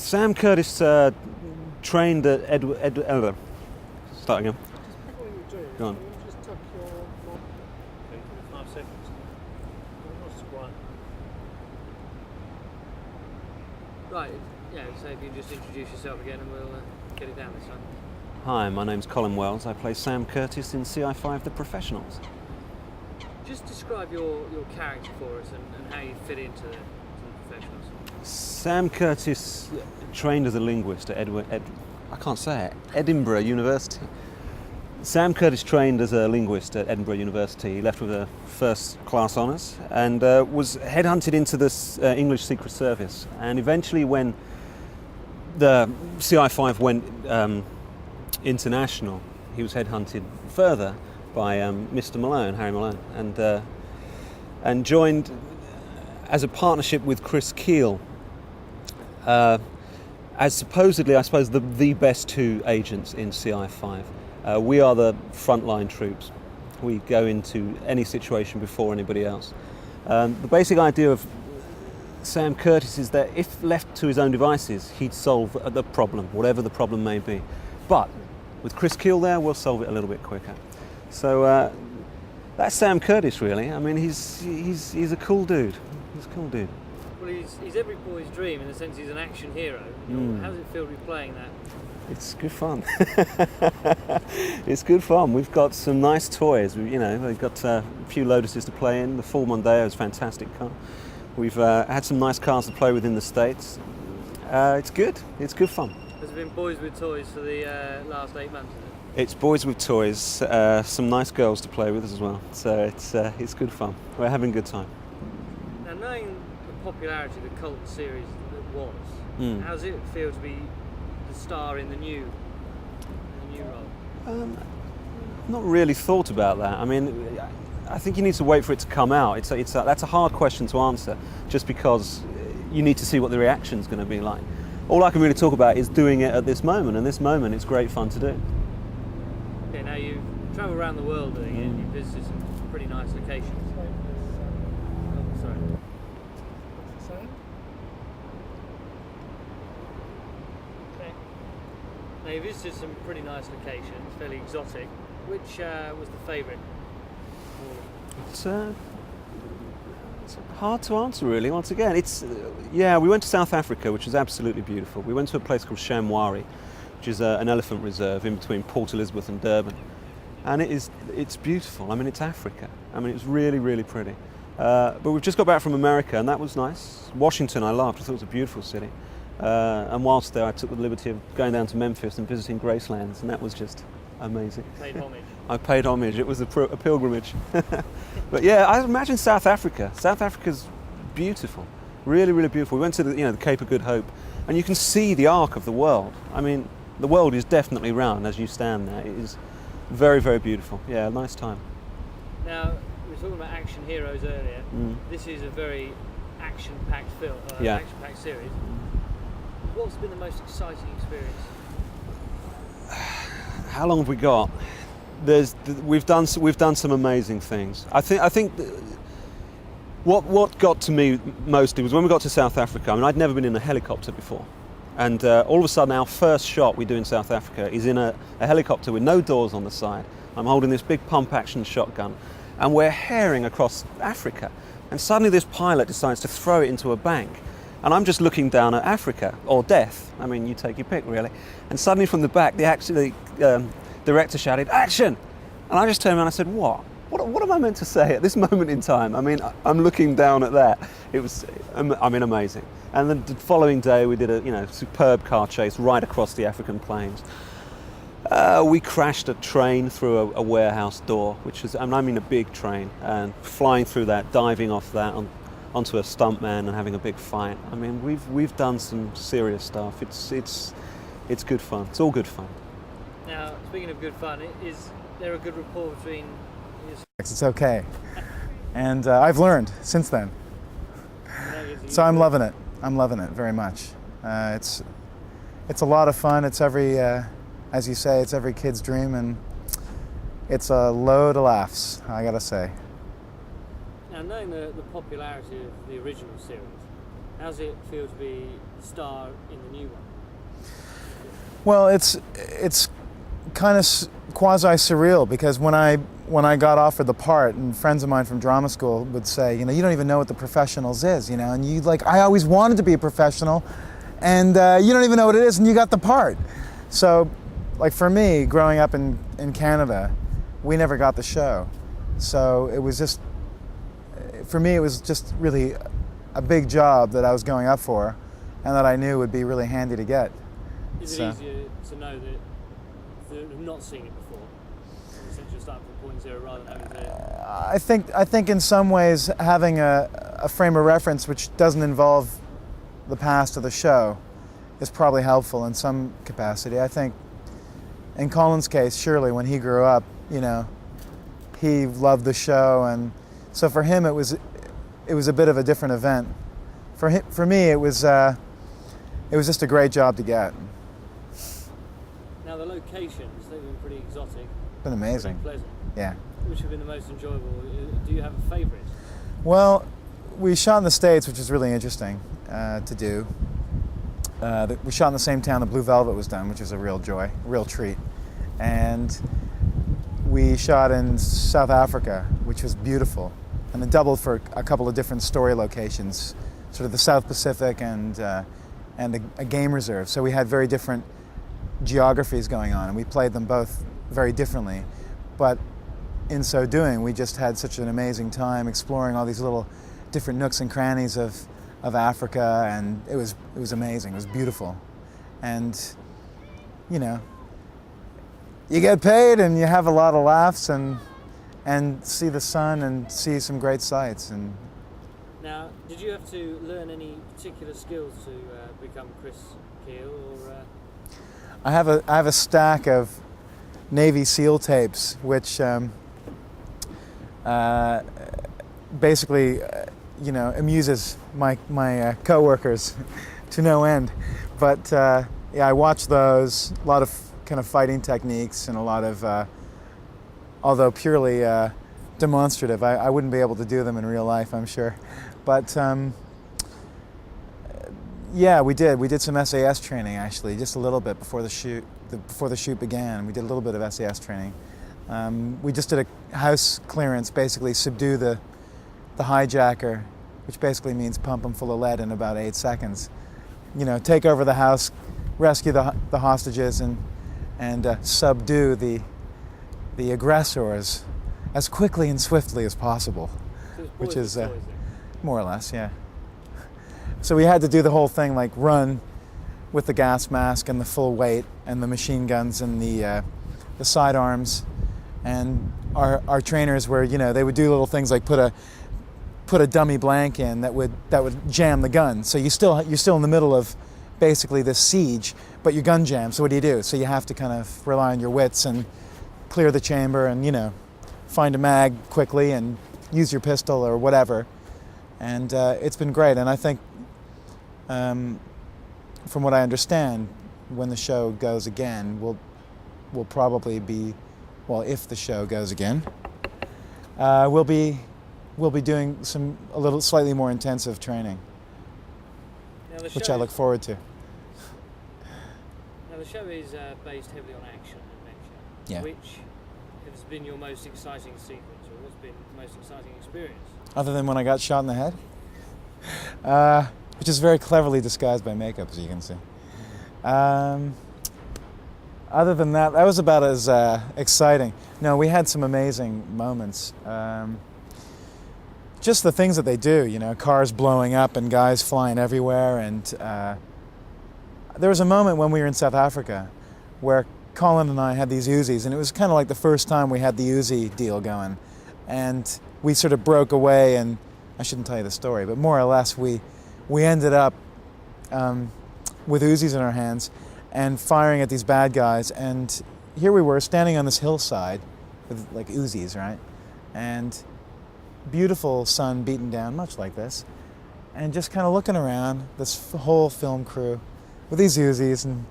Sam Curtis trained at Start again. Just before you do, Go on. can you just tuck your... Okay, 5 seconds. That's quiet. Right, yeah, so if you just introduce yourself again and we'll get it down this time. Hi, my name's Colin Wells. I play Sam Curtis in CI5 The Professionals. Just describe your character for us and how you fit into the Professionals. Sam Curtis trained as a linguist at Edinburgh University. Sam Curtis trained as a linguist at Edinburgh University. He left with a first class honours and was headhunted into the English Secret Service. And eventually when the CI5 went international, he was headhunted further by Mr. Malone, Harry Malone, and joined as a partnership with Chris Keel as supposedly, I suppose, the best two agents in CI5. We are the frontline troops. We go into any situation before anybody else. The basic idea of Sam Curtis is that if left to his own devices, he'd solve the problem, whatever the problem may be. But with Chris Keel there, we'll solve it a little bit quicker. So that's Sam Curtis, really. I mean, he's a cool dude. He's a cool dude. Well, he's every boy's dream in the sense he's an action hero. How does it feel to be playing that? It's good fun. It's good fun. We've got some nice toys. We've got a few Lotuses to play in. The Full Mondeo is a fantastic car. We've had some nice cars to play with in the States. It's good. It's good fun. Has it been boys with toys for the last 8 months? It's boys with toys. Some nice girls to play with as well. So it's good fun. We're having a good time. Now, knowing the popularity of the cult series that was, how does it feel to be the star in the new role? Not really thought about that. I mean, I think you need to wait for it to come out. That's a hard question to answer, just because you need to see what the reaction's going to be like. All I can really talk about is doing it at this moment, and this moment it's great fun to do. Okay, now you travel around the world doing it, and you visited some pretty nice locations. Oh, sorry. What's it saying? Okay. Now you visited some pretty nice locations, fairly exotic. Which was the favourite? It's hard to answer, really. Once again, we went to South Africa, which was absolutely beautiful. We went to a place called Shamwari, which is an elephant reserve in between Port Elizabeth and Durban, and it's beautiful. I mean, it's Africa. I mean, it's really, really pretty. But we've just got back from America, and that was nice. Washington, I loved. I thought it was a beautiful city. And whilst there, I took the liberty of going down to Memphis and visiting Gracelands, and that was just amazing. Paid homage. I paid homage. It was a pilgrimage. But yeah, I imagine South Africa. South Africa's beautiful, really, really beautiful. We went to the Cape of Good Hope, and you can see the arc of the world. I mean, the world is definitely round as you stand there. It is very, very beautiful. Yeah, nice time. Now, we were talking about action heroes earlier. This is a very action-packed film, action-packed series. What's been the most exciting experience? How long have we got? We've done some amazing things. I think what got to me mostly was when we got to South Africa. I mean, I'd never been in a helicopter before, and all of a sudden our first shot we do in South Africa is in a helicopter with no doors on the side. I'm holding this big pump-action shotgun, and we're herring across Africa, and suddenly this pilot decides to throw it into a bank. And I'm just looking down at Africa, or death. I mean, you take your pick, really. And suddenly from the back, the director shouted, "Action!" And I just turned around and I said, What am I meant to say at this moment in time? I mean, I'm looking down at that. It was, amazing. And then the following day, we did a superb car chase right across the African plains. We crashed a train through a warehouse door, which is, a big train, and flying through that, diving off that onto a stuntman and having a big fight. I mean, we've done some serious stuff. It's good fun. It's all good fun. Now, speaking of good fun, is there a good rapport between you? It's okay, and I've learned since then. So I'm loving it. I'm loving it very much. It's a lot of fun. It's as you say, it's every kid's dream, and it's a load of laughs, I gotta say. Now, knowing the popularity of the original series, How's it feel to be the star in the new one? Well, it's kind of quasi surreal, because when I got offered the part, and friends of mine from drama school would say, you don't even know what The Professionals is, and you I always wanted to be a professional, and you don't even know what it is, and you got the part. So, like for me, growing up in Canada, we never got the show. So it was just, for me, it was just really a big job that I was going up for, and that I knew would be really handy to get. Is it easier to know that have not seen it before, essentially start from point zero rather than having to? I think in some ways having a frame of reference which doesn't involve the past of the show is probably helpful in some capacity. I think in Colin's case, surely when he grew up, he loved the show, and so for him it was a bit of a different event. For me, it was just a great job to get. Now the locations, they've been pretty exotic. Been amazing. Pretty pleasant. Yeah. Which have been the most enjoyable? Do you have a favourite? Well, we shot in the States, which was really interesting to do. We shot in the same town that Blue Velvet was done, which was a real joy, a real treat. And we shot in South Africa, which was beautiful. And it doubled for a couple of different story locations, sort of the South Pacific and a game reserve. So we had very different geographies going on, and we played them both very differently. But in so doing, we just had such an amazing time exploring all these little different nooks and crannies of Africa, and it was amazing. It was beautiful. And you get paid and you have a lot of laughs and see the sun and see some great sights. And now, did you have to learn any particular skills to become Chris Keel, or? I have a stack of Navy SEAL tapes, which basically, amuses my coworkers to no end. But I watch those. A lot of kind of fighting techniques and a lot of, although purely demonstrative. I wouldn't be able to do them in real life, I'm sure. But we did some SAS training, actually, just a little bit before the shoot began. We did a little bit of SAS training. We just did a house clearance, basically subdue the hijacker, which basically means pump him full of lead in about 8 seconds. Take over the house, rescue the hostages, and subdue the aggressors as quickly and swiftly as possible, which is more or less, yeah. So we had to do the whole thing, like run with the gas mask and the full weight and the machine guns and the sidearms. And our trainers were, they would do little things like put a dummy blank in that would jam the gun. So you're still in the middle of basically this siege, but your gun jams. So what do? So you have to kind of rely on your wits and clear the chamber and find a mag quickly and use your pistol or whatever. And it's been great. And I think, from what I understand, when the show goes again, we'll probably be, well, if the show goes again, we'll be doing a little slightly more intensive training, which I look forward to. Now the show is based heavily on action and adventure. Yeah. Which has been your most exciting sequence, or what's been the most exciting experience? Other than when I got shot in the head, which is very cleverly disguised by makeup, as you can see. Other than that was about as exciting. No, we had some amazing moments. Just the things that they do, cars blowing up and guys flying everywhere. And there was a moment when we were in South Africa where Colin and I had these Uzis, and it was kind of like the first time we had the Uzi deal going. And we sort of broke away, and I shouldn't tell you the story, but more or less we ended up with Uzis in our hands and firing at these bad guys. And here we were standing on this hillside with like Uzis, right? And beautiful sun beating down, much like this, and just kind of looking around this whole film crew with these Uzis and,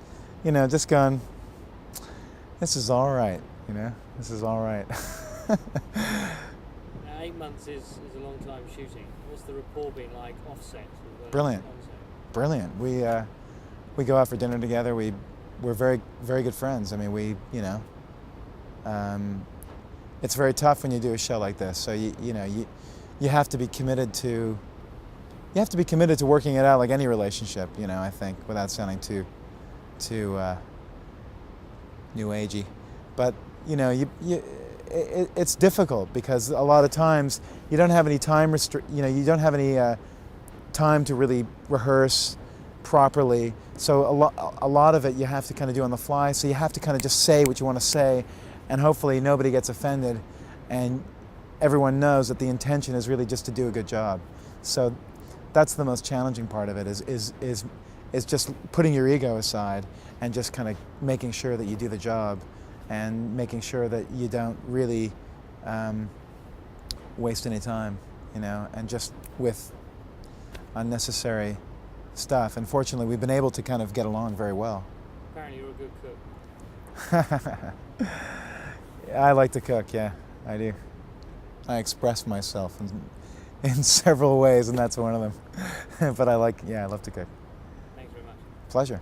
just going, this is all right, this is all right. Now, 8 months is a long time shooting. What's the rapport been like offset with Brilliant. Brilliant. We go out for dinner together. We're very good friends. I mean, it's very tough when you do a show like this. So you have to be committed to working it out like any relationship. I think, without sounding too new agey, but it's difficult because a lot of times you don't have any time you don't have any time to really rehearse properly. So a lot of it you have to kind of do on the fly. So you have to kind of just say what you want to say, and hopefully nobody gets offended, and everyone knows that the intention is really just to do a good job. So that's the most challenging part of it, is just putting your ego aside and just kind of making sure that you do the job, and making sure that you don't really waste any time, and just with unnecessary stuff. And fortunately, we've been able to kind of get along very well. Apparently you're a good cook. I like to cook, yeah, I do. I express myself in several ways, and that's one of them. But I love to cook. Thanks very much. Pleasure.